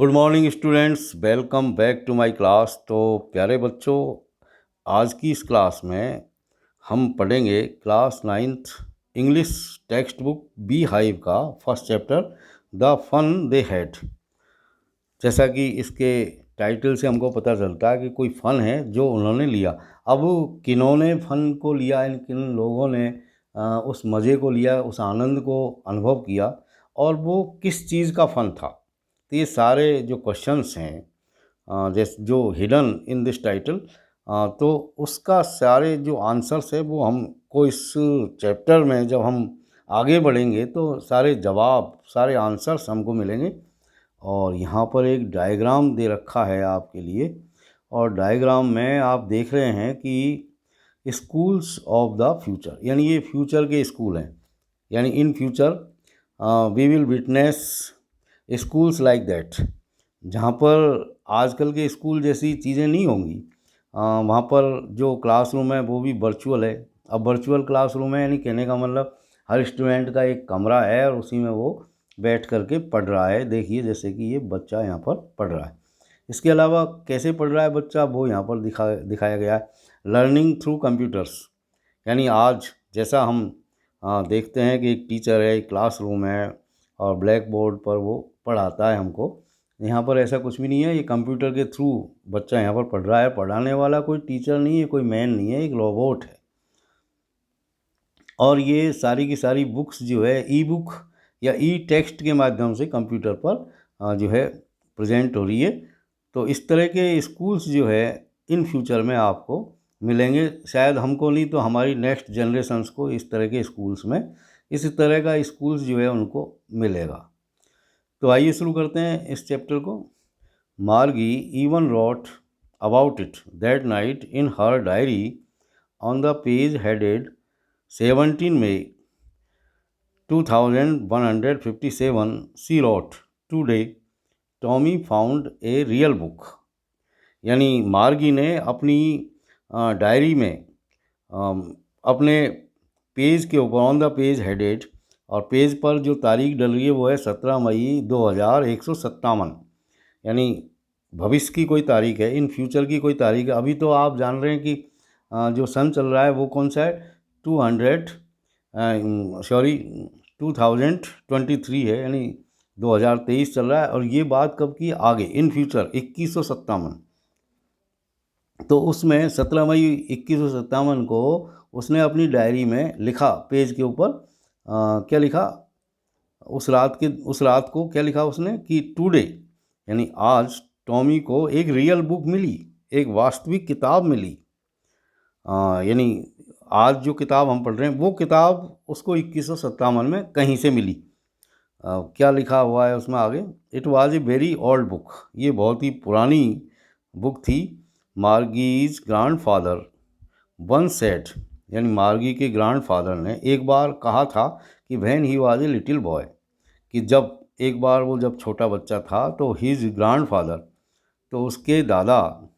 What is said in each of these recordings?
Good morning students, welcome back to my class. तो प्यारे बच्चों, आज की इस क्लास में हम पढ़ेंगे class 9th English textbook beehive का first chapter the fun they had. जैसा कि इसके टाइटल से हमको पता चलता है कि कोई फ़न है जो उन्होंने लिया। अब किन्होंने फ़न को लिया, इन किन लोगों ने उस मज़े को लिया, उस आनंद को अनुभव किया, और वो किस चीज़ का फ़न था। तो ये सारे जो क्वेश्चंस हैं जैसे जो हिडन इन दिस टाइटल, तो उसका सारे जो आंसर्स है वो हमको इस चैप्टर में जब हम आगे बढ़ेंगे तो सारे जवाब, सारे आंसर्स हमको मिलेंगे। और यहाँ पर एक डायग्राम दे रखा है आपके लिए, और डायग्राम में आप देख रहे हैं कि स्कूल्स ऑफ द फ्यूचर, यानी ये फ्यूचर के स्कूल हैं। यानी in future we will witness schools like that, जहाँ पर आजकल के स्कूल जैसी चीज़ें नहीं होंगी। वहाँ पर जो क्लासरूम है वो भी वर्चुअल है। अब वर्चुअल क्लासरूम है, यानी कहने का मतलब हर स्टूडेंट का एक कमरा है और उसी में वो बैठ करके पढ़ रहा है। देखिए जैसे कि ये बच्चा यहाँ पर पढ़ रहा है। इसके अलावा कैसे पढ़ रहा है बच्चा, वो यहाँ पर दिखाया गया है। लर्निंग थ्रू कंप्यूटर्स, यानी आज जैसा हम देखते हैं कि एक टीचर है, एक क्लासरूम है और ब्लैक बोर्ड पर वो पढ़ाता है हमको। यहाँ पर ऐसा कुछ भी नहीं है, ये कंप्यूटर के थ्रू बच्चा यहाँ पर पढ़ रहा है। पढ़ाने वाला कोई टीचर नहीं है, कोई मैन नहीं है, एक रोबोट है। और ये सारी की सारी बुक्स जो है ई बुक या ई टेक्स्ट के माध्यम से कंप्यूटर पर जो है प्रेजेंट हो रही है। तो इस तरह के स्कूल्स जो है इन फ्यूचर में आपको मिलेंगे। शायद हमको नहीं तो हमारी नेक्स्ट जनरेशन्स को इस तरह के स्कूल्स में, इस तरह का स्कूल्स जो है उनको मिलेगा। तो आइए शुरू करते हैं इस चैप्टर को। Margie even wrote about it that night in her diary on the page headed 17 May 2157, she wrote, "Today, Tommy found a real book." यानी मार्गी ने अपनी डायरी में अपने पेज के ऊपर, ऑन द पेज हेडेड, और पेज पर जो तारीख डल रही है वो है 17 मई 2157। यानी भविष्य की कोई तारीख है, इन फ्यूचर की कोई तारीख है। अभी तो आप जान रहे हैं कि जो सन चल रहा है वो कौन सा है, 2023 है, यानी 2023 चल रहा है। और ये बात कब की, आगे इन फ्यूचर 2157। तो उसमें 17 मई 2157 को उसने अपनी डायरी में लिखा, पेज के ऊपर क्या लिखा, उस रात को क्या लिखा उसने कि टुडे, यानी आज टॉमी को एक रियल बुक मिली, एक वास्तविक किताब मिली। यानी आज जो किताब हम पढ़ रहे हैं वो किताब उसको 2157 में कहीं से मिली। क्या लिखा हुआ है उसमें आगे, it was a very old book, ये बहुत ही पुरानी बुक थी। मार्गीज ग्रैंडफादर वंस सेड, यानी मार्गी के ग्रैंडफादर ने एक बार कहा था कि when he was a little boy, कि जब एक बार वो जब छोटा बच्चा था तो हिज ग्रैंडफादर, तो उसके दादा,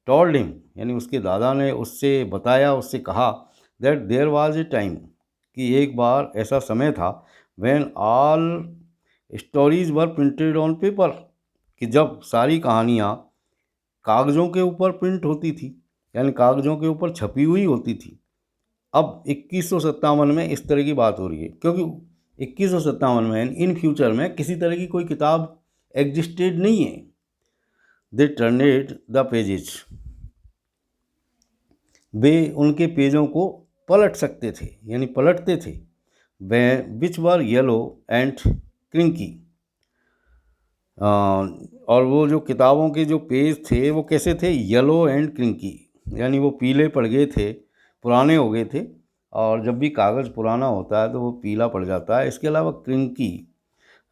टोल्ड हिम, यानी उसके दादा ने उससे बताया, उससे कहा, that there was a time, कि एक बार ऐसा समय था, when all stories were printed on paper, कि जब सारी कहानियाँ कागज़ों के ऊपर प्रिंट होती थी, यानी कागज़ों के ऊपर छपी हुई होती थी। अब 2157 में इस तरह की बात हो रही है, क्योंकि 2157 में इन फ्यूचर में किसी तरह की कोई किताब एग्जिस्टेड नहीं है। दे टर्नेड द पेजेज, वे उनके पेजों को पलट सकते थे, यानी पलटते थे। वे विच वर येलो एंड क्रिंकी, और वो जो किताबों के जो पेज थे वो कैसे थे, येलो एंड क्रिंकी, यानी वो पीले पड़ गए थे, पुराने हो गए थे। और जब भी कागज़ पुराना होता है तो वो पीला पड़ जाता है। इसके अलावा क्रिंकी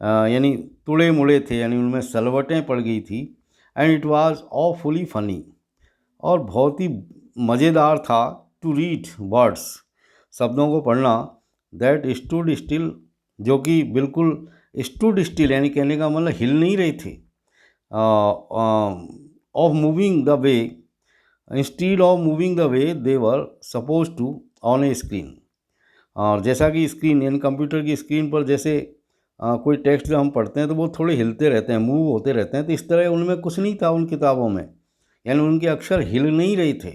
यानी तुड़े मुड़े थे, यानी उनमें सलवटें पड़ गई थी। And it was awfully funny, और बहुत ही मज़ेदार था, टू रीड वर्ड्स, शब्दों को पढ़ना, दैट स्टूड स्टिल, जो कि बिल्कुल स्टूड स्टिल, यानी कहने का मतलब हिल नहीं रहे थे, of moving the way, instead of moving the way they were suppose to on a screen. और जैसा कि स्क्रीन, यानी कंप्यूटर की स्क्रीन पर जैसे कोई टेक्स्ट जब हम पढ़ते हैं तो वो थोड़े हिलते रहते हैं, मूव होते रहते हैं, तो इस तरह उनमें कुछ नहीं था उन किताबों में, यानी उनके अक्षर हिल नहीं रहे थे,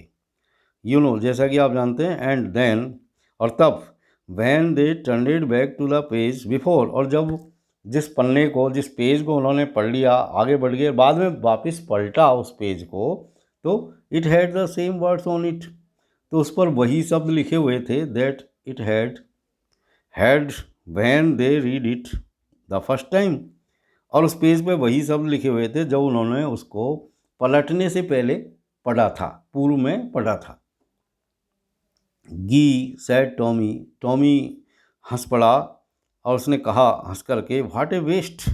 जैसा कि आप जानते हैं। एंड देन, और तब, when they turned back to the page before, और जब जिस पन्ने को, जिस पेज को उन्होंने पढ़ लिया, आगे बढ़ गए, बाद में वापस पलटा उस पेज को, तो it had the same words on it, तो उस पर वही शब्द लिखे हुए थे, that it had when they read it the first time, और उस पेज पे वही शब्द लिखे हुए थे जब उन्होंने उसको पलटने से पहले पढ़ा था, पूर्व में पढ़ा था। गी सैड टॉमी, टॉमी हंस पड़ा और उसने कहा हंस करके, व्हाट ए वेस्ट,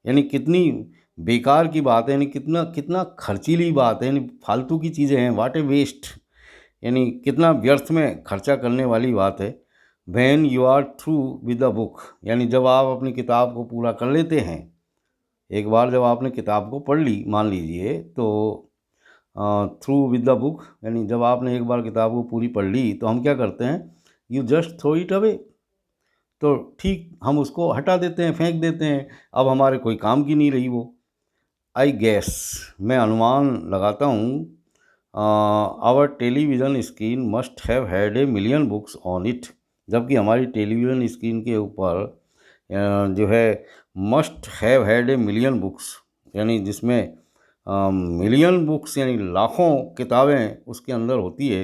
यानी कितनी बेकार की बात है, यानी कितना कितना खर्चीली बात है, यानी फालतू की चीज़ें हैं, व्हाट ए वेस्ट, यानी कितना व्यर्थ में खर्चा करने वाली बात है। When you are through with the book, यानी जब आप अपनी किताब को पूरा कर लेते हैं, एक बार जब आपने किताब को पढ़ ली मान लीजिए, तो थ्रू विद द बुक, यानी जब आपने एक बार किताब को पूरी पढ़ ली तो हम क्या करते हैं, you just throw it away, तो ठीक हम उसको हटा देते हैं, फेंक देते हैं, अब हमारे कोई काम की नहीं रही वो। आई गैस, मैं अनुमान लगाता हूँ, our television screen must have had a million books on it, जबकि हमारी टेलीविज़न स्क्रीन के ऊपर जो है must have had a million books, यानी जिसमें मिलियन बुक्स यानी लाखों किताबें उसके अंदर होती है।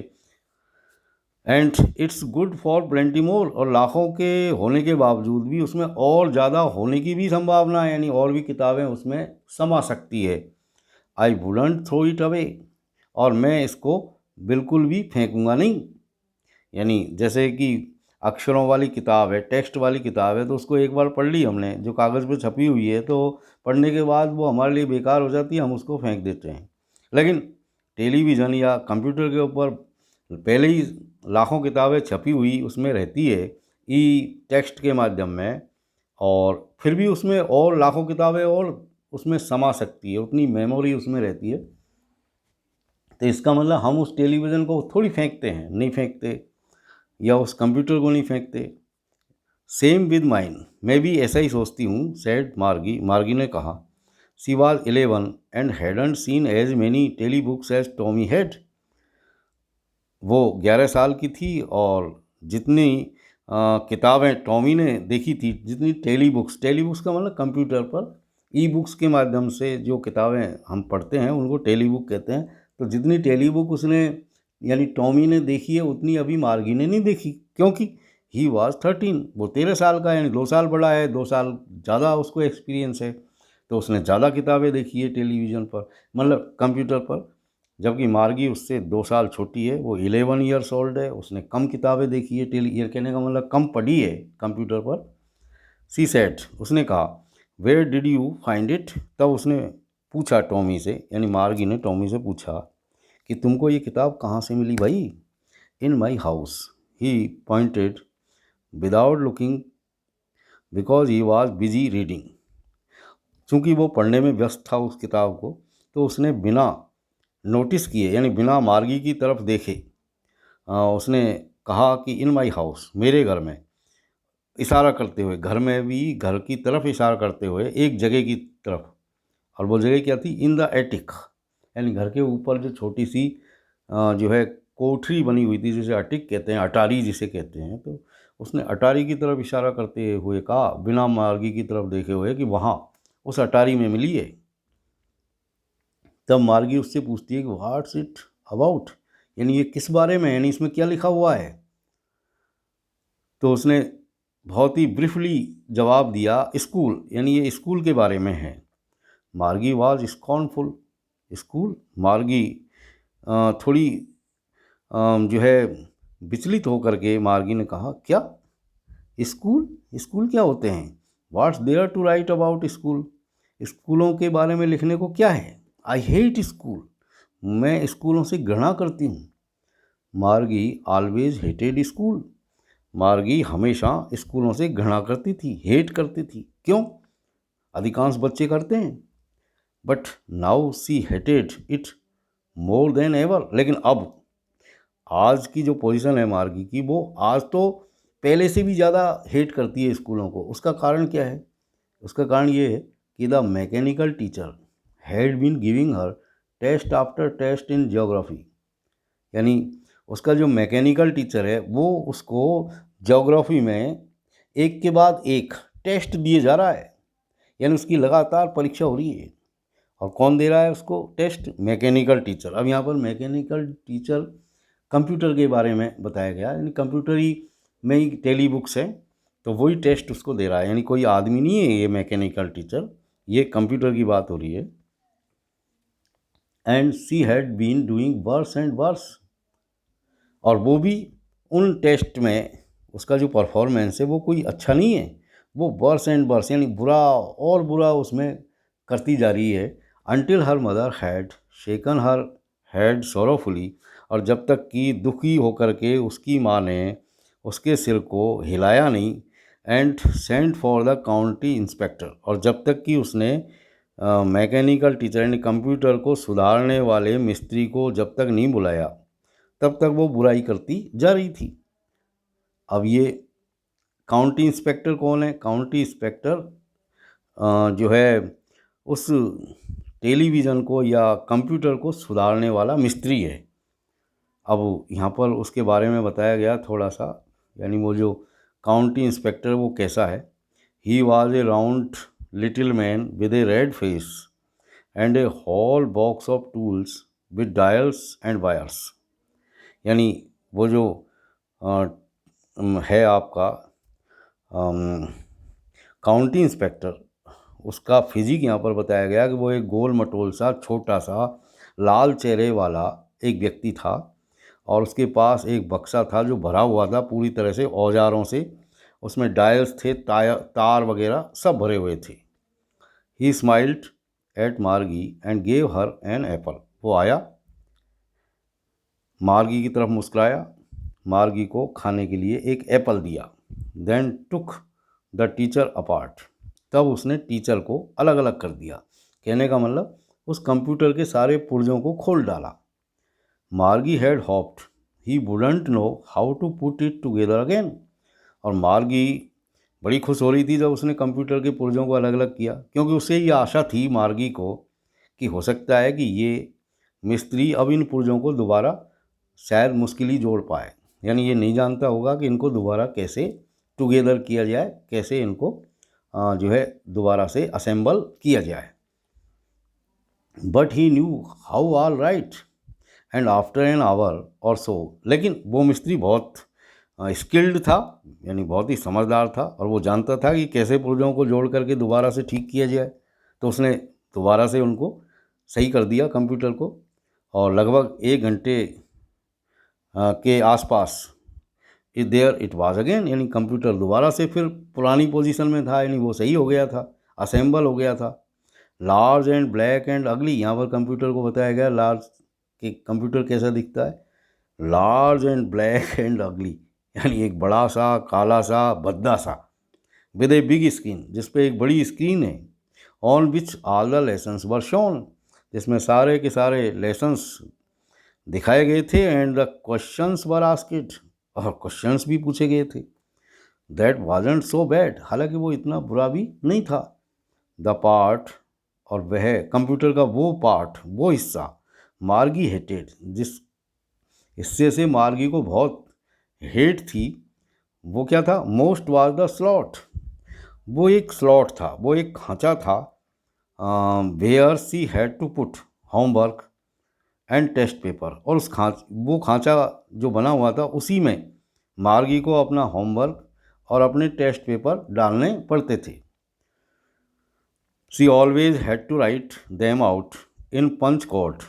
And it's good for plenty more, और लाखों के होने के बावजूद भी उसमें और ज़्यादा होने की भी संभावना है, यानी और भी किताबें उसमें समा सकती है। I wouldn't throw it away, और मैं इसको बिल्कुल भी फेंकूंगा नहीं, यानी जैसे कि अक्षरों वाली किताब है, टेक्स्ट वाली किताब है, तो उसको एक बार पढ़ ली हमने, जो कागज़ पे छपी हुई है, तो पढ़ने के बाद वो हमारे लिए बेकार हो जाती है, हम उसको फेंक देते हैं। लेकिन टेलीविज़न या कंप्यूटर के ऊपर पहले ही लाखों किताबें छपी हुई उसमें रहती है, ई टेक्स्ट के माध्यम में, और फिर भी उसमें और लाखों किताबें और उसमें समा सकती है, उतनी मेमोरी उसमें रहती है। तो इसका मतलब हम उस टेलीविज़न को थोड़ी फेंकते हैं, नहीं फेंकते, या उस कंप्यूटर को नहीं फेंकते। सेम विद माइन, मैं भी ऐसा ही सोचती हूँ, सेड मार्गी, मार्गी ने कहा। She was 11 and hadn't seen as many telebooks as Tommy had, वो 11 साल की थी और जितनी किताबें टॉमी ने देखी थी, जितनी टेली बुक्स का मतलब कंप्यूटर पर ई बुक्स के माध्यम से जो किताबें हम पढ़ते हैं उनको टेली बुक कहते हैं, तो जितनी टेली बुक उसने यानी टॉमी ने देखी है उतनी अभी मार्गी ने नहीं देखी, क्योंकि ही वाज 13, वो 13 साल का है, यानी 2 साल बड़ा है, 2 साल ज़्यादा उसको एक्सपीरियंस है, तो उसने ज़्यादा किताबें देखी है टेलीविज़न पर, मतलब कंप्यूटर पर, जबकि मार्गी उससे 2 साल छोटी है, वो 11 ईयर्स ओल्ड है, उसने कम किताबें देखी है ये कहने का मतलब कम पढ़ी है कंप्यूटर पर। सी सेड, उसने कहा, where did you find it, तब उसने पूछा टॉमी से, यानी मार्गी ने टॉमी से पूछा कि तुमको ये किताब कहाँ से मिली भाई। In my house, he pointed without looking because he was busy reading, चूँकि वो पढ़ने में व्यस्त था उस किताब को, तो उसने बिना नोटिस किए, यानी बिना मार्गी की तरफ देखे, उसने कहा कि इन माई हाउस, मेरे घर में, इशारा करते हुए, घर में भी घर की तरफ इशारा करते हुए एक जगह की तरफ, और वो जगह क्या थी, इन द एटिक, यानी घर के ऊपर जो छोटी सी जो है कोठरी बनी हुई थी, जिसे अटिक कहते हैं, अटारी जिसे कहते हैं, तो उसने अटारी की तरफ इशारा करते हुए कहा, बिना मार्गी की तरफ देखे हुए, कि वहाँ उस अटारी में मिली है। तब मार्गी उससे पूछती है कि व्हाट्स इट अबाउट, यानी ये किस बारे में है, यानी इसमें क्या लिखा हुआ है। तो उसने बहुत ही ब्रीफली जवाब दिया, स्कूल, यानी ये स्कूल के बारे में है। मार्गी वाज स्कॉर्नफुल, स्कूल, मार्गी थोड़ी जो है विचलित होकर के मार्गी ने कहा, क्या स्कूल, स्कूल क्या होते हैं, what's there to write about school, स्कूलों के बारे में लिखने को क्या है। आई हेट स्कूल, मैं स्कूलों से घृणा करती हूँ। मार्गी ऑलवेज हेटेड स्कूल, मार्गी हमेशा स्कूलों से घृणा करती थी, हेट करती थी, क्यों, अधिकांश बच्चे करते हैं। But now see hated it more than ever, लेकिन अब आज की जो पोजीशन है मार्गी की, वो आज तो पहले से भी ज़्यादा हेट करती है स्कूलों को। उसका कारण क्या है? उसका कारण ये है कि the mechanical teacher had been giving her test after test in geography. यानी उसका जो मैकेनिकल टीचर है वो उसको ज्योग्राफी में एक के बाद एक टेस्ट दिए जा रहा है, यानी उसकी लगातार परीक्षा हो रही है। और कौन दे रहा है उसको टेस्ट? Mechanical teacher. अब यहाँ पर मैकेनिकल टीचर कंप्यूटर के बारे में बताया गया, यानी कंप्यूटर ही में ही टेली बुक्स है, तो वही टेस्ट उसको दे रहा है। यानी कोई आदमी नहीं है ये मैकेनिकल टीचर, ये कंप्यूटर की बात हो रही है। And she had been doing worse and worse, और वो भी उन टेस्ट में उसका जो परफॉर्मेंस है वो कोई अच्छा नहीं है, वो वर्स एंड वर्स यानी बुरा और बुरा उसमें करती जा रही है। Until her mother had shaken her head sorrowfully, और जब तक कि दुखी होकर के उसकी माँ ने उसके सिर को हिलाया नहीं। And send for the county inspector, और जब तक कि उसने मैकेनिकल टीचर यानी कंप्यूटर को सुधारने वाले मिस्त्री को जब तक नहीं बुलाया, तब तक वो बुराई करती जा रही थी। अब ये काउंटी इंस्पेक्टर कौन है? काउंटी इंस्पेक्टर जो है उस टेलीविज़न को या कंप्यूटर को सुधारने वाला मिस्त्री है। अब यहाँ पर उसके बारे में बताया गया थोड़ा सा, यानी वो जो काउंटी इंस्पेक्टर वो कैसा है। He was a round little man with a red face and a whole box of tools with dials and wires. यानी वो जो है आपका काउंटी इंस्पेक्टर, उसका फिजिक यहाँ पर बताया गया कि वो एक गोल मटोल सा छोटा सा लाल चेहरे वाला एक व्यक्ति था, और उसके पास एक बक्सा था जो भरा हुआ था पूरी तरह से औजारों से। उसमें डायल्स थे, तार वगैरह सब भरे हुए थे। He smiled at Margie and gave her an apple. वो आया, मार्गी की तरफ मुस्कुराया, मार्गी को खाने के लिए एक एप्पल दिया। Then took the teacher apart, तब उसने टीचर को अलग अलग कर दिया। कहने का मतलब उस कंप्यूटर के सारे पुर्जों को खोल डाला। Margie had hoped he wouldn't know how to put it together again, और मार्गी बड़ी खुश हो रही थी जब उसने कंप्यूटर के पुर्जों को अलग अलग किया, क्योंकि उसे ये आशा थी मार्गी को कि हो सकता है कि ये मिस्त्री अब इन पुर्जों को दोबारा शायद मुश्किल ही जोड़ पाए। यानी ये नहीं जानता होगा कि इनको दोबारा कैसे टुगेदर किया जाए, कैसे इनको जो है दोबारा से असेंबल किया जाए। But he knew how all right and after an hour और सो, लेकिन वो मिस्त्री बहुत स्किल्ड था, यानी बहुत ही समझदार था, और वो जानता था कि कैसे पुर्जों को जोड़ करके दोबारा से ठीक किया जाए। तो उसने दोबारा से उनको सही कर दिया कंप्यूटर को, और लगभग 1 घंटे के आसपास देयर इट वाज अगेन, यानी कंप्यूटर दोबारा से फिर पुरानी पोजीशन में था, यानी वो सही हो गया था, असेंबल हो गया था। लार्ज एंड ब्लैक एंड अगली, यहाँ पर कंप्यूटर को बताया गया लार्ज कि कंप्यूटर कैसा दिखता है। लार्ज एंड ब्लैक एंड अगली, यानी एक बड़ा सा काला सा भद्दा सा, विद ए बिग स्क्रीन, जिस पे एक बड़ी स्क्रीन है। On which all the lessons were shown, जिसमें सारे के सारे लेसन्स दिखाए गए थे। And the questions were asked, और क्वेश्चंस भी पूछे गए थे। दैट वाजंट सो बैड, हालांकि वो इतना बुरा भी नहीं था। द पार्ट, और वह कंप्यूटर का वो पार्ट, वो हिस्सा मार्गी हेटेड, जिस हिस्से से मार्गी को बहुत हेट थी, वो क्या था? मोस्ट वाज द स्लॉट, वो एक स्लॉट था, वो एक खांचा था। Where she had to put homework and test paper, और उस वो खांचा जो बना हुआ था उसी में मार्गी को अपना होमवर्क और अपने टेस्ट पेपर डालने पड़ते थे। She always had to write them out in punch code,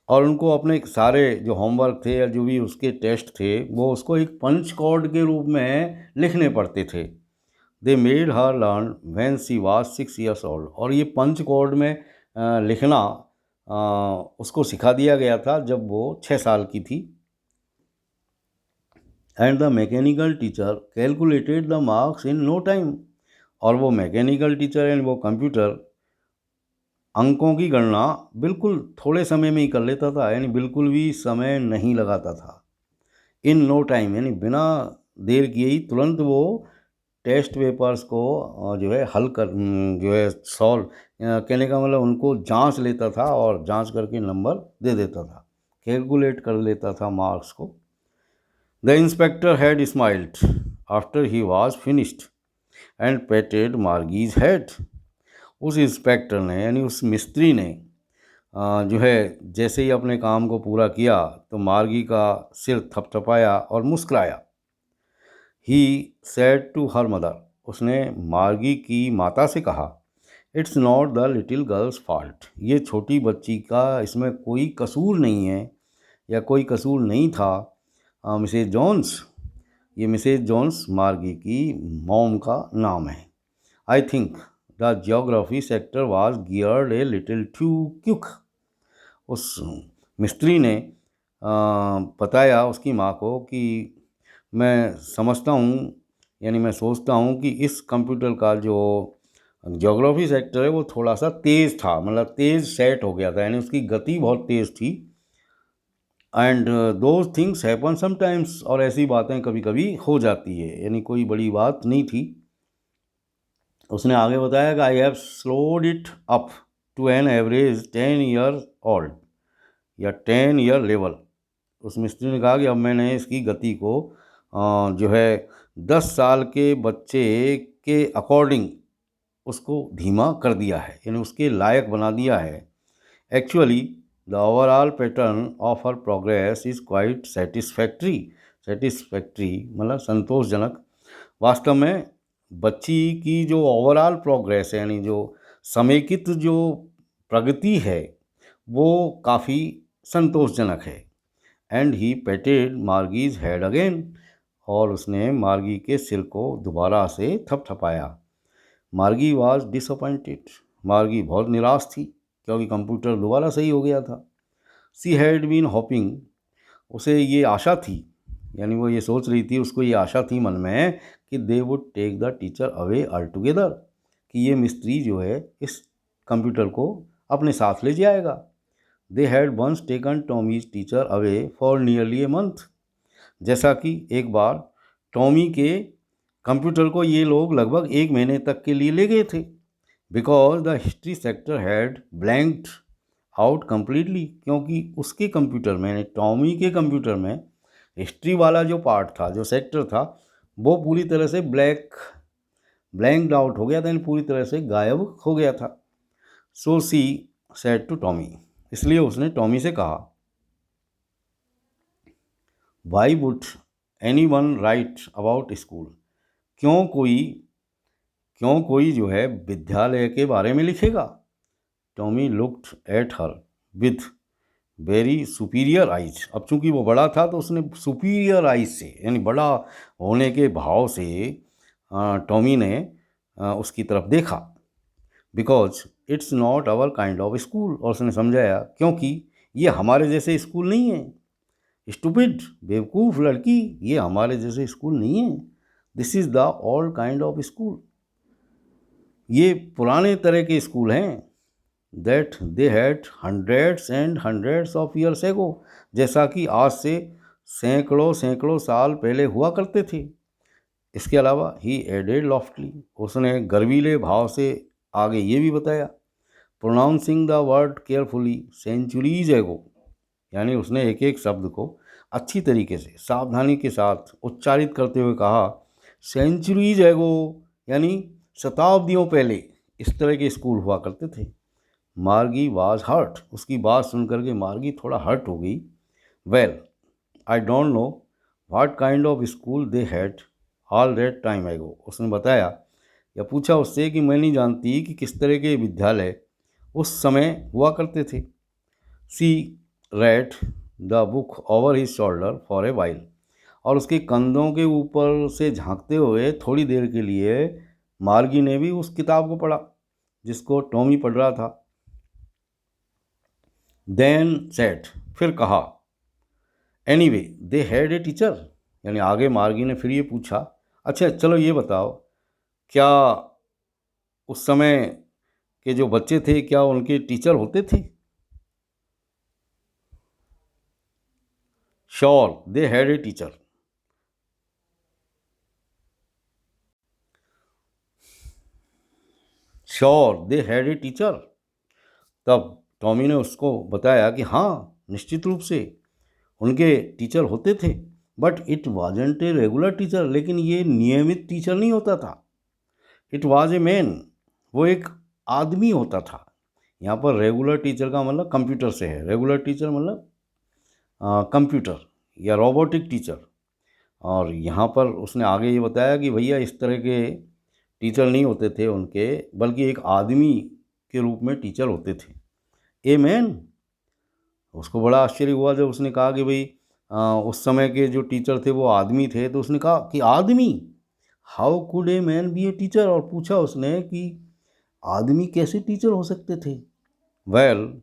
और उनको अपने सारे जो होमवर्क थे या जो भी उसके टेस्ट थे वो उसको एक पंच कोड के रूप में लिखने पड़ते थे। They made her learn when she was 6 years old, और ये पंच कोड में लिखना उसको सिखा दिया गया था जब वो 6 साल की थी। And the mechanical teacher calculated the marks in no time, और वो मैकेनिकल टीचर एंड वो कंप्यूटर अंकों की गणना बिल्कुल थोड़े समय में ही कर लेता था, यानी बिल्कुल भी समय नहीं लगाता था। इन नो टाइम, यानी बिना देर की ही तुरंत वो टेस्ट पेपर्स को जो है हल कर जो है सॉल्व कहने का मतलब उनको जांच लेता था और जांच करके नंबर दे देता था, कैलकुलेट कर लेता था मार्क्स को। The inspector had smiled after he was finished and patted Margie's head. उस इंस्पेक्टर ने यानी उस मिस्त्री ने जो है जैसे ही अपने काम को पूरा किया तो मार्गी का सिर थपथपाया और मुस्कुराया। He said to her mother, उसने मार्गी की माता से कहा, it's not the little girl's fault, ये छोटी बच्ची का इसमें कोई कसूर नहीं है या कोई कसूर नहीं था। मिसेज जॉन्स, ये मिसेज जॉन्स मार्गी की मॉम का नाम है। I think the geography sector was geared a little too quick. उस मिस्त्री ने बताया उसकी माँ को कि मैं समझता हूँ यानी मैं सोचता हूँ कि इस कंप्यूटर का जो ज्योग्राफी सेक्टर है वो थोड़ा सा तेज़ था, मतलब तेज़ सेट हो गया था, यानी उसकी गति बहुत तेज़ थी। And those things happen sometimes, और ऐसी बातें कभी कभी हो जाती है, यानी कोई बड़ी बात नहीं थी। उसने आगे बताया कि I have slowed it up to an average 10 year old या 10 ईयर लेवल। उस मिस्त्री ने कहा कि अब मैंने इसकी गति को जो है 10 साल के बच्चे के अकॉर्डिंग उसको धीमा कर दिया है, यानी उसके लायक बना दिया है। Actually the overall pattern of her progress is quite satisfactory. Satisfactory मतलब संतोषजनक। वास्तव में बच्ची की जो ओवरऑल प्रोग्रेस है, यानी जो समेकित जो प्रगति है, वो काफ़ी संतोषजनक है। And he पेटेड Margie's head again, और उसने मार्गी के सिर को दोबारा से थपथपाया। मार्गी वॉज डिसअपॉइंटेड, मार्गी बहुत निराश थी क्योंकि कंप्यूटर दोबारा सही हो गया था। सी हैड बीन होपिंग, उसे ये आशा थी, यानी वो ये सोच रही थी, उसको ये आशा थी मन में कि they would take the teacher away altogether, कि ये मिस्त्री जो है इस कंप्यूटर को अपने साथ ले जाएगा। They had once taken Tommy's teacher away for nearly a month, जैसा कि एक टॉमी टॉमी के कंप्यूटर को ये लोग लगभग 1 महीने तक के लिए ले गए थे। Because the history sector had blanked out completely, क्योंकि उसके कंप्यूटर में यानी टॉमी के कंप्यूटर में हिस्ट्री वाला जो पार्ट था, जो सेक्टर था, वो पूरी तरह से ब्लैंक्ड आउट हो गया था, यानी पूरी तरह से गायब हो गया था। सो सी सेड टू टॉमी, इसलिए उसने टॉमी से कहा, why would any one right about school, क्यों कोई जो है विद्यालय के बारे में लिखेगा। Tommy looked at her with very superior eyes. अब चूंकि वो बड़ा था तो उसने सुपीरियर आइज से, यानी बड़ा होने के भाव से टॉमी ने उसकी तरफ देखा। Because it's not our kind of school, और उसने समझाया क्योंकि ये हमारे जैसे स्कूल नहीं है। स्टूपिड, बेवकूफ़ लड़की, ये हमारे जैसे स्कूल नहीं है। This is the old kind of school, ये पुराने तरह के स्कूल हैं। That they had hundreds and hundreds of years ago, जैसा कि आज से सैकड़ों सैकड़ों साल पहले हुआ करते थे। इसके अलावा ही एडेड लॉफ्टली, उसने गर्वीले भाव से आगे ये भी बताया, pronouncing the word carefully centuries ago, यानी उसने एक एक शब्द को अच्छी तरीके से सावधानी के साथ उच्चारित करते हुए कहा, सेंचुरीज एगो, यानी शताब्दियों पहले इस तरह के स्कूल हुआ करते थे। मार्गी वाज हर्ट, उसकी बात सुनकर के मार्गी थोड़ा हर्ट हो गई। Well I don't know what kind of school they had all that time एगो, उसने बताया या पूछा उससे कि मैं नहीं जानती कि किस तरह के विद्यालय उस समय हुआ करते थे। She read the book over his shoulder for a while, और उसके कंधों के ऊपर से झांकते हुए थोड़ी देर के लिए मार्गी ने भी उस किताब को पढ़ा जिसको टॉमी पढ़ रहा था। देन सेड, फिर कहा, anyway they had a teacher, यानी आगे मार्गी ने फिर ये पूछा, अच्छा चलो ये बताओ, क्या उस समय के जो बच्चे थे क्या उनके टीचर होते थे। Sure they had a teacher, sure they had a teacher. तब टॉमी ने उसको बताया कि हाँ, निश्चित रूप से उनके टीचर होते थे, but it wasn't a regular teacher, लेकिन ये नियमित टीचर नहीं होता था। इट वाज ए मैन, वो एक आदमी होता था। यहाँ पर रेगुलर टीचर का मतलब कंप्यूटर से है, रेगुलर टीचर मतलब कंप्यूटर या रोबोटिक टीचर। और यहाँ पर उसने आगे ये बताया कि भैया इस तरह के टीचर नहीं होते थे उनके, बल्कि एक आदमी के रूप में टीचर होते थे। ए मैन, उसको बड़ा आश्चर्य हुआ जब उसने कहा कि भाई उस समय के जो टीचर थे वो आदमी थे। तो उसने कहा कि आदमी, how could a man B a teacher, और पूछा उसने कि आदमी कैसे टीचर हो सकते थे। Well,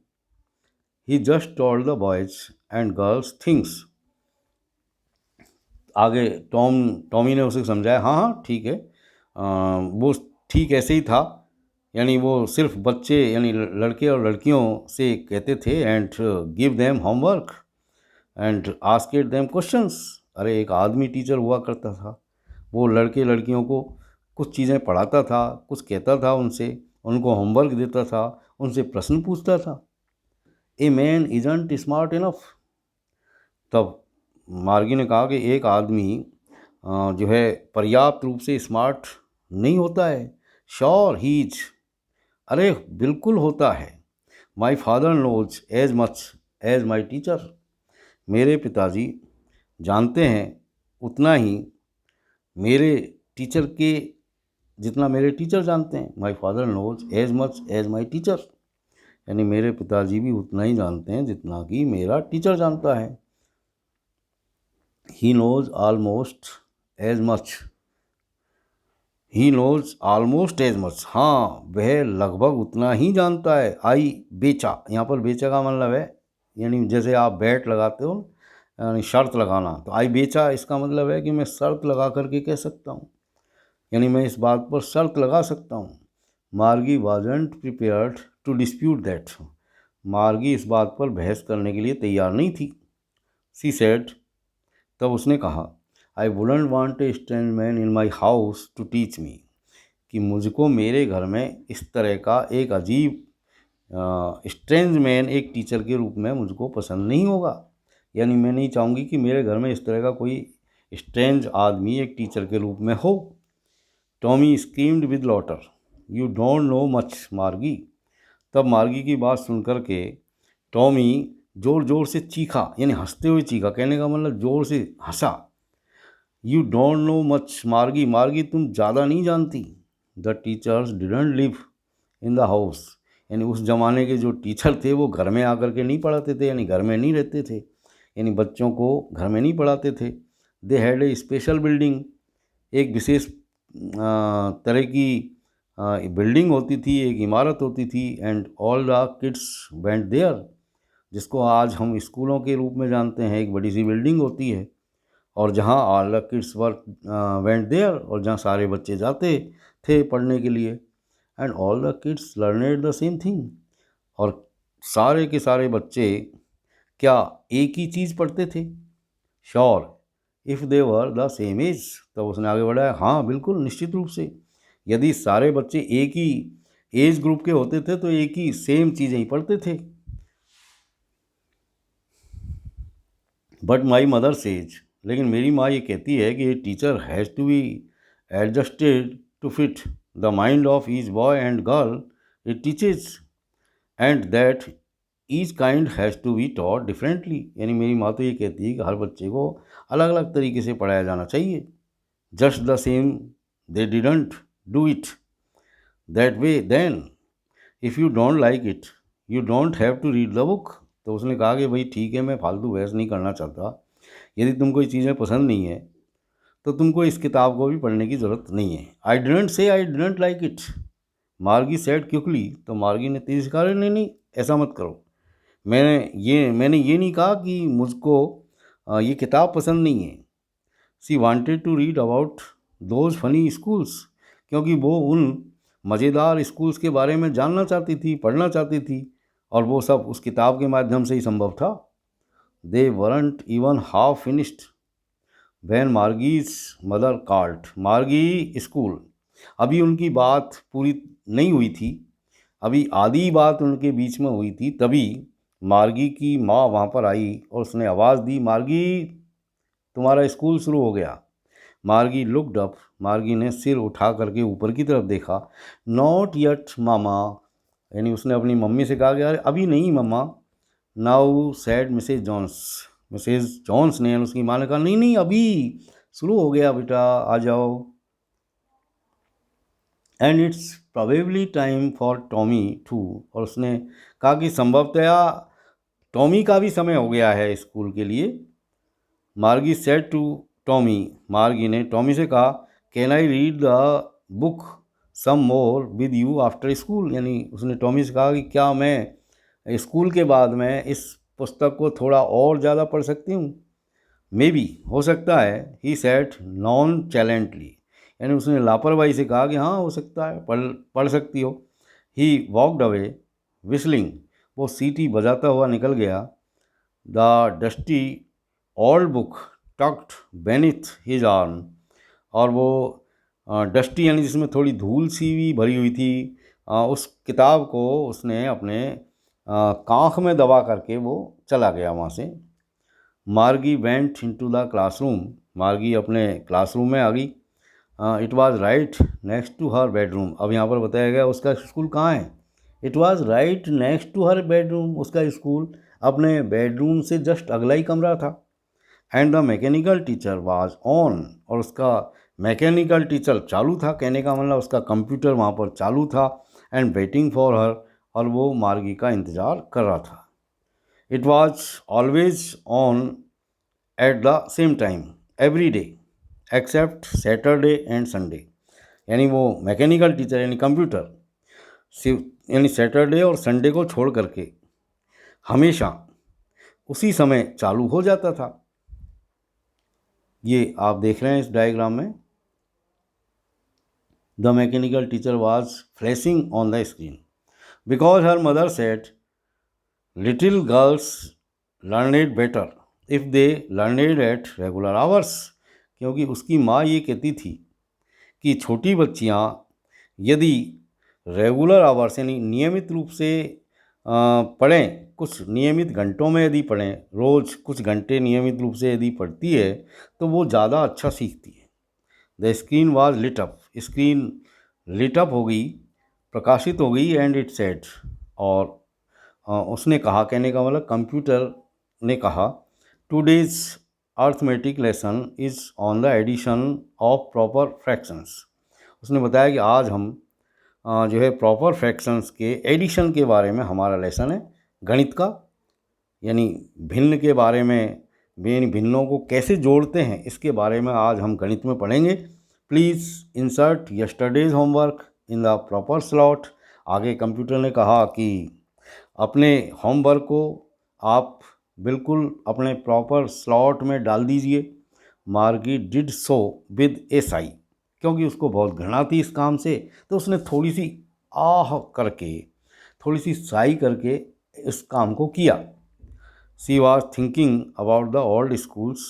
he just told the boys and girls things. आगे टॉमी ने उसे समझाया, हाँ हाँ ठीक है, वो ठीक ऐसे ही था, यानी वो सिर्फ बच्चे यानी लड़के और लड़कियों से कहते थे, and give them homework and asked them questions. अरे एक आदमी टीचर हुआ करता था, वो लड़के लड़कियों को कुछ चीज़ें पढ़ाता था, कुछ कहता था उनसे, उनको होमवर्क देता था, उनसे प्रश्न पूछता था। A man isn't smart enough. तब मार्गी ने कहा कि एक आदमी जो है पर्याप्त रूप से स्मार्ट नहीं होता है। श्योर ही इज, अरे बिल्कुल होता है। My father knows as much as my teacher, मेरे पिताजी जानते हैं उतना ही मेरे टीचर के जितना मेरे टीचर जानते हैं। My father knows as much as my teacher, यानी मेरे पिताजी भी उतना ही जानते हैं जितना कि मेरा टीचर जानता है। He knows almost as much, he knows almost as much, हाँ वह लगभग उतना ही जानता है। आई बेचा, यहाँ पर बेचा का मतलब है यानी जैसे आप बैट लगाते हो यानी शर्त लगाना, तो आई बेचा इसका मतलब है कि मैं शर्त लगा करके कह सकता हूँ, यानी मैं इस बात पर शर्त लगा सकता हूँ। Margie wasn't prepared to dispute that, Margie इस बात पर बहस करने के लिए तैयार नहीं थी। सी सेड, तब उसने कहा, I wouldn't want a strange man in my house to teach me, कि मुझको मेरे घर में इस तरह का एक अजीब स्ट्रेंज मैन एक टीचर के रूप में मुझको पसंद नहीं होगा, यानी मैं नहीं चाहूँगी कि मेरे घर में इस तरह का कोई स्ट्रेंज आदमी एक टीचर के रूप में हो। Tommy screamed with laughter, you don't know much Margie. तब मार्गी की बात सुनकर के टॉमी ज़ोर ज़ोर से चीखा, यानी हंसते हुए चीखा, कहने का मतलब ज़ोर से हंसा। यू डोंट नो मच मार्गी, मार्गी तुम ज़्यादा नहीं जानती। The teachers didn't live in the house, यानी उस ज़माने के जो टीचर थे वो घर में आकर के नहीं पढ़ाते थे, यानी घर में नहीं रहते थे, यानी बच्चों को घर में नहीं पढ़ाते थे। They had a special building, एक विशेष तरह की बिल्डिंग होती थी, एक इमारत होती थी। And all the kids went there, जिसको आज हम स्कूलों के रूप में जानते हैं, एक बड़ी सी बिल्डिंग होती है, और जहाँ all the kids were went there, और जहाँ सारे बच्चे जाते थे पढ़ने के लिए। And all the kids learned the same thing, और सारे के सारे बच्चे क्या एक ही चीज़ पढ़ते थे। Sure if they were the same age, तो उसने आगे बढ़ाया, हाँ बिल्कुल निश्चित रूप से, यदि सारे बच्चे एक ही एज ग्रुप के होते थे तो एक ही सेम चीज़ें ही पढ़ते थे। बट माई मदर सेज, लेकिन मेरी माँ ये कहती है कि teacher has to be adjusted to fit the mind of each boy and girl it teaches, and that each kind has to be taught differently, यानी मेरी माँ तो ये कहती है कि हर बच्चे को अलग अलग तरीके से पढ़ाया जाना चाहिए। Just the same they didn't do it that way then, if you don't like it you don't have to read the book. तो उसने कहा कि भाई ठीक है, मैं फालतू बहस नहीं करना चाहता, यदि तुमको ये चीज़ें पसंद नहीं है तो तुमको इस किताब को भी पढ़ने की ज़रूरत नहीं है। I didn't say I didn't like it, मार्गी सेड क्विकली। तो मार्गी ने तेज़ कहा, नहीं नहीं ऐसा मत करो, मैंने ये नहीं कहा कि मुझको ये किताब पसंद नहीं है। She wanted to read about those funny schools, क्योंकि वो उन मज़ेदार स्कूल्स के बारे में जानना चाहती थी, पढ़ना चाहती थी, और वो सब उस किताब के माध्यम से ही संभव था। They weren't even half finished when Margie's mother called, Margie school, अभी उनकी बात पूरी नहीं हुई थी, अभी आधी बात उनके बीच में हुई थी, तभी मार्गी की माँ वहाँ पर आई और उसने आवाज़ दी, मार्गी तुम्हारा स्कूल शुरू हो गया। मार्गी लुक्ड अप, मार्गी ने सिर उठा करके ऊपर की तरफ देखा। नॉट यट मामा, यानी उसने अपनी मम्मी से कहा कि अरे अभी नहीं मम्मा। नाउ सैड मिसेज जॉन्स ने, उसकी माँ ने कहा नहीं नहीं अभी शुरू हो गया बेटा, आ जाओ। And it's probably time for Tommy too, और उसने कहा कि संभवतया टॉमी का भी समय हो गया है स्कूल के लिए। मार्गी सेड टू टॉमी, मार्गी ने टॉमी से कहा can I read the book some more with you after school, यानी उसने टॉमी से कहा कि क्या मैं स्कूल के बाद में इस पुस्तक को थोड़ा और ज़्यादा पढ़ सकती हूँ। मे बी, हो सकता है। ही सेड नॉन चैलेंटली, यानी उसने लापरवाही से कहा कि हाँ हो सकता है, पढ़ पढ़ सकती हो। ही वॉकड अवे विस्लिंग, वो सीटी बजाता हुआ निकल गया। The dusty old book tucked beneath his arm, और वो डस्टी यानी जिसमें थोड़ी धूल सी भी भरी हुई थी, उस किताब को उसने अपने कांख में दबा करके वो चला गया वहाँ से। मार्गी वेंट इनटू द क्लासरूम, मार्गी अपने क्लासरूम में आ गई। It was right next to her bedroom, अब यहाँ पर बताया गया उसका स्कूल कहाँ है। It was right next to her bedroom, उसका स्कूल अपने बेडरूम से जस्ट अगला ही कमरा था। And the mechanical teacher was on, और उसका मैकेनिकल टीचर चालू था, कहने का मतलब उसका कंप्यूटर वहाँ पर चालू था। एंड वेटिंग फॉर हर, और वो मार्गी का इंतज़ार कर रहा था। It was always on at the same time every day except Saturday and Sunday, यानी वो मैकेनिकल टीचर यानी कंप्यूटर यानी सैटरडे और संडे को छोड़ करके हमेशा उसी समय चालू हो जाता था। ये आप देख रहे हैं इस डायग्राम में। The mechanical teacher was flashing on the screen because her mother said little girls learn better if they learn at regular hours, क्योंकि उसकी माँ ये कहती थी कि छोटी बच्चियाँ यदि रेगुलर आवर्स यानी नियमित रूप से पढ़ें, कुछ नियमित घंटों में यदि पढ़ें, रोज़ कुछ घंटे नियमित रूप से यदि पढ़ती है तो वो ज़्यादा अच्छा सीखती है। The screen was lit up, screen lit up हो गई, प्रकाशित हो गई। एंड इट सेड, और उसने कहा, कहने का मतलब कंप्यूटर ने कहा, today's arithmetic lesson is on the addition of proper fractions. उसने बताया कि आज हम जो है प्रॉपर फ्रैक्शंस के एडिशन के बारे में हमारा लेसन है, गणित का, यानी भिन्न के बारे में, भिन्नों को कैसे जोड़ते हैं इसके बारे में आज हम गणित में पढ़ेंगे। Please insert yesterday's homework in the proper slot. आगे कंप्यूटर ने कहा कि अपने होमवर्क को आप बिल्कुल अपने प्रॉपर स्लॉट में डाल दीजिए। मार्गी डिड सो विद ए साई, क्योंकि उसको बहुत घृणा थी इस काम से, तो उसने थोड़ी सी आह करके, थोड़ी सी साई करके इस काम को किया। She was thinking about the old schools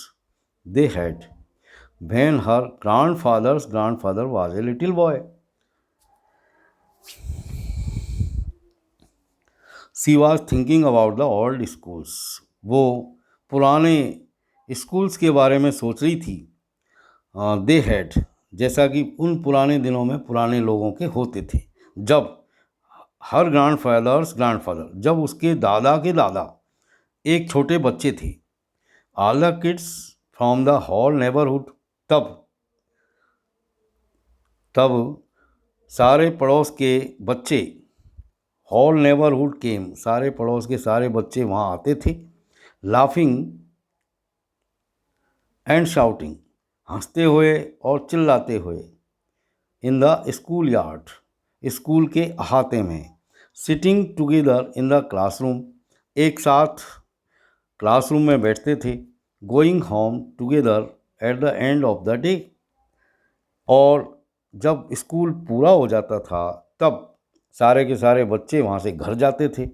they had when her grandfather was a little boy. She was thinking about the old schools, वो पुराने स्कूल्स के बारे में सोच रही थी। दे हैड, जैसा कि उन पुराने दिनों में पुराने लोगों के होते थे, जब हर ग्रैंडफादर, जब उसके दादा के दादा एक छोटे बच्चे थे। All the kids from the whole neighbourhood, तब सारे पड़ोस के बच्चे, होल नेबरहुड केम, सारे पड़ोस के सारे बच्चे वहाँ आते थे। लाफिंग एंड शाउटिंग, हंसते हुए और चिल्लाते हुए। In the school yard, school के अहाते में। Sitting together in the classroom, एक साथ क्लासरूम में बैठते थे। Going home together at the end of the day, और जब स्कूल पूरा हो जाता था तब सारे के सारे बच्चे वहाँ से घर जाते थे।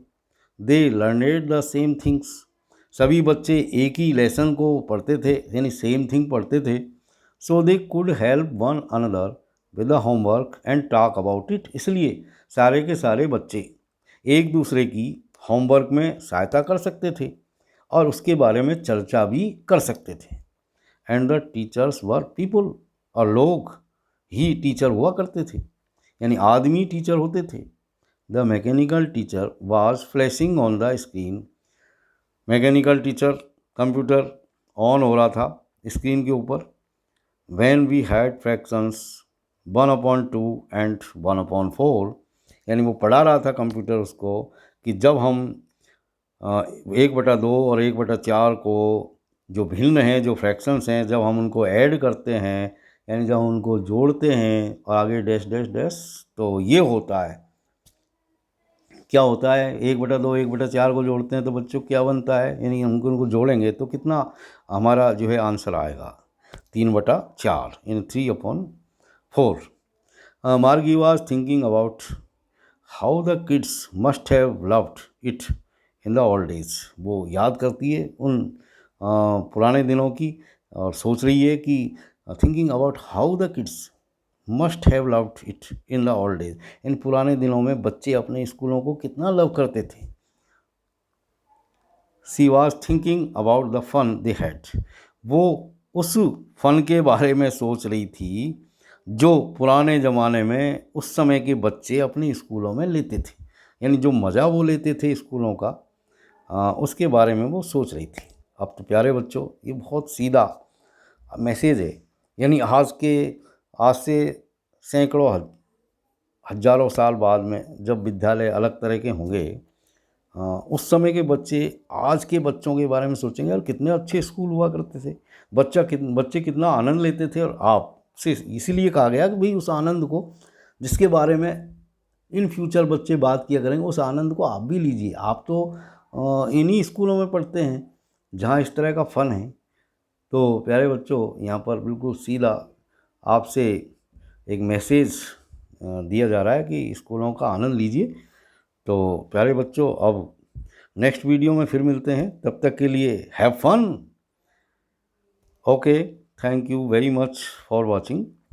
दे लर्नेड द सेम थिंग्स, सभी बच्चे एक ही लेसन को पढ़ते थे, यानी सेम थिंग पढ़ते थे। So they could help one another with the homework and talk about it. इसलिए सारे के सारे बच्चे एक दूसरे की होमवर्क में सहायता कर सकते थे और उसके बारे में चर्चा भी कर सकते थे। And the teachers were people, और लोग ही टीचर हुआ करते थे, यानी आदमी टीचर होते थे। The mechanical teacher was flashing on the screen. Mechanical teacher, computer on हो रहा था स्क्रीन के ऊपर। When we had fractions 1/2 and 1/4, यानी वो पढ़ा रहा था कंप्यूटर उसको कि जब हम 1/2 और 1/4 को जो भिन्न हैं, जो फ्रैक्शंस हैं, जब हम उनको ऐड करते हैं, यानी जब हम उनको जोड़ते हैं और आगे डैश डैश डैश, तो ये होता है, क्या होता है, 1/2 1/4 को जोड़ते हैं तो बच्चों क्या बनता है, यानी हम उनको जोड़ेंगे तो कितना हमारा जो है आंसर आएगा, 3/4, यानी 3/4। मार्गी was thinking about how the kids must have loved it in the old days. वो याद करती है उन पुराने दिनों की और सोच रही है कि thinking about how the kids must have loved it in the old days, इन पुराने दिनों में बच्चे अपने स्कूलों को कितना लव करते थे। She was thinking about the fun they had. वो उस फन के बारे में सोच रही थी जो पुराने ज़माने में उस समय के बच्चे अपने स्कूलों में लेते थे, यानी जो मज़ा वो लेते थे स्कूलों का, उसके बारे में वो सोच रही थी। अब तो प्यारे बच्चों, ये बहुत सीधा मैसेज है, यानी आज से सैकड़ों हजारों साल बाद में जब विद्यालय अलग तरह के होंगे, उस समय के बच्चे आज के बच्चों के बारे में सोचेंगे, यार कितने अच्छे स्कूल हुआ करते थे, बच्चे कितना आनंद लेते थे। और आपसे इसीलिए कहा गया कि भाई उस आनंद को, जिसके बारे में इन फ्यूचर बच्चे बात किया करेंगे, उस आनंद को आप भी लीजिए। आप तो इन्हीं स्कूलों में पढ़ते हैं जहाँ इस तरह का फ़न है। तो प्यारे बच्चों, यहाँ पर बिल्कुल सीधा आपसे एक मैसेज दिया जा रहा है कि स्कूलों का आनंद लीजिए। तो प्यारे बच्चों, अब नेक्स्ट वीडियो में फिर मिलते हैं, तब तक के लिए have fun. Okay, thank you very much for watching.